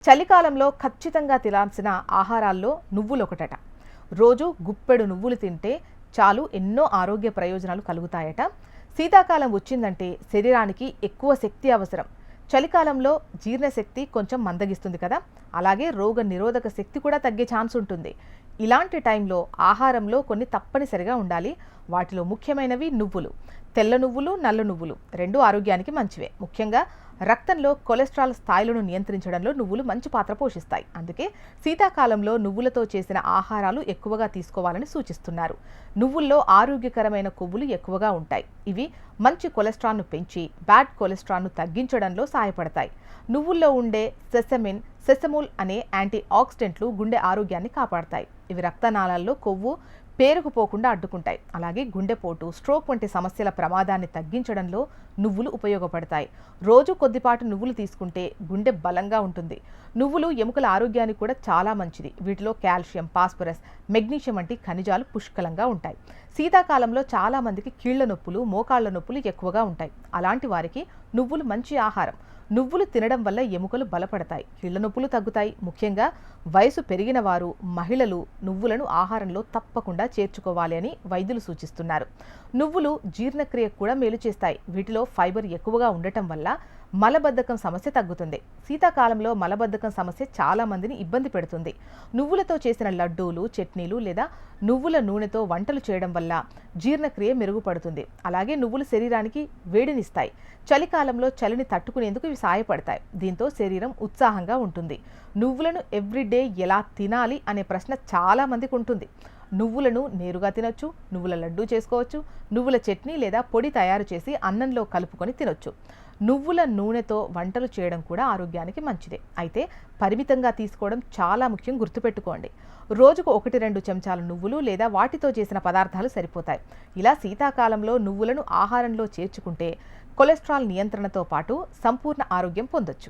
చలికాలంలో ఖచ్చితంగా తినాల్సిన ఆహారాల్లో నువ్వులు ఒకటట. రోజు గుప్పెడు నువ్వులు తింటే చాలు ఎన్నో ఆరోగ్య ప్రయోజనాలు కలుగుతాయట. శీతాకాలం వచ్చిందంటే శరీరానికి ఎక్కువ శక్తి అవసరం. చలికాలంలో జీర్ణశక్తి కొంచెం మందగిస్తుంది కదా, అలాగే రోగ నిరోధక శక్తి కూడా తగ్గే ఛాన్స్ ఉంటుంది. ఇలాంటి టైంలో ఆహారంలో కొన్ని తప్పనిసరిగా ఉండాలి. వాటిలో ముఖ్యమైనవి నువ్వులు. తెల్ల నువ్వులు, నల్ల నువ్వులు రెండు ఆరోగ్యానికి మంచివే. ముఖ్యంగా రక్తంలో కొలెస్ట్రాల్ స్థాయిలను నియంత్రించడంలో నువ్వులు మంచి పాత్ర పోషిస్తాయి. అందుకే శీతాకాలంలో నువ్వులతో చేసిన ఆహారాలు ఎక్కువగా తీసుకోవాలని సూచిస్తున్నారు. నువ్వుల్లో ఆరోగ్యకరమైన కొవ్వులు ఎక్కువగా ఉంటాయి. ఇవి మంచి కొలెస్ట్రాల్ను పెంచి బ్యాడ్ కొలెస్ట్రాల్ను తగ్గించడంలో సహాయపడతాయి. నువ్వుల్లో ఉండే సెసమోల్ అనే యాంటీ ఆక్సిడెంట్లు గుండె ఆరోగ్యాన్ని కాపాడతాయి. ఇవి రక్తనాళాల్లో కొవ్వు పేరుకుపోకుండా అడ్డుకుంటాయి. అలాగే గుండెపోటు, స్ట్రోక్ వంటి సమస్యల ప్రమాదాన్ని తగ్గించడంలో నువ్వులు ఉపయోగపడతాయి. రోజు కొద్దిపాటు నువ్వులు తీసుకుంటే గుండె బలంగా ఉంటుంది. నువ్వులు ఎముకల ఆరోగ్యానికి కూడా చాలా మంచిది. వీటిలో కాల్షియం, ఫాస్ఫరస్, మెగ్నీషియం వంటి ఖనిజాలు పుష్కలంగా ఉంటాయి. శీతాకాలంలో చాలా మందికి కీళ్ల నొప్పులు, మోకాళ్ల నొప్పులు ఎక్కువగా ఉంటాయి. అలాంటి వారికి నువ్వులు మంచి ఆహారం. నువ్వులు తినడం వల్ల ఎముకలు బలపడతాయి, కీళ్ల నొప్పులు తగ్గుతాయి. ముఖ్యంగా వయసు పెరిగిన వారు, మహిళలు నువ్వులను ఆహారంలో తప్పకుండా చేర్చుకోవాలి అని వైద్యులు సూచిస్తున్నారు. నువ్వులు జీర్ణక్రియకు కూడా మేలు చేస్తాయి. వీటిలో ఫైబర్ ఎక్కువగా ఉండటం వల్ల మలబద్ధకం సమస్య తగ్గుతుంది. శీతాకాలంలో మలబద్ధకం సమస్య చాలా మందిని ఇబ్బంది పెడుతుంది. నువ్వులతో చేసిన లడ్డూలు, చట్నీలు లేదా నువ్వుల నూనెతో వంటలు చేయడం వల్ల జీర్ణక్రియ మెరుగుపడుతుంది. అలాగే నువ్వులు శరీరానికి వేడినిస్తాయి. చలికాలంలో చలిని తట్టుకునేందుకు ఇవి సహాయపడతాయి. దీంతో శరీరం ఉత్సాహంగా ఉంటుంది. నువ్వులను ఎవ్రీడే ఎలా తినాలి అనే ప్రశ్న చాలా మందికి ఉంటుంది. నువ్వులను నేరుగా తినొచ్చు, నువ్వుల లడ్డూ చేసుకోవచ్చు, నువ్వుల చట్నీ లేదా పొడి తయారు చేసి అన్నంలో కలుపుకొని తినొచ్చు. నువ్వుల నూనెతో వంటలు చేయడం కూడా ఆరోగ్యానికి మంచిదే. అయితే పరిమితంగా తీసుకోవడం చాలా ముఖ్యం, గుర్తుపెట్టుకోండి. రోజుకు 1-2 చెంచాల నువ్వులు లేదా వాటితో చేసిన పదార్థాలు సరిపోతాయి. ఇలా శీతాకాలంలో నువ్వులను ఆహారంలో చేర్చుకుంటే కొలెస్ట్రాల్ నియంత్రణతో పాటు సంపూర్ణ ఆరోగ్యం పొందొచ్చు.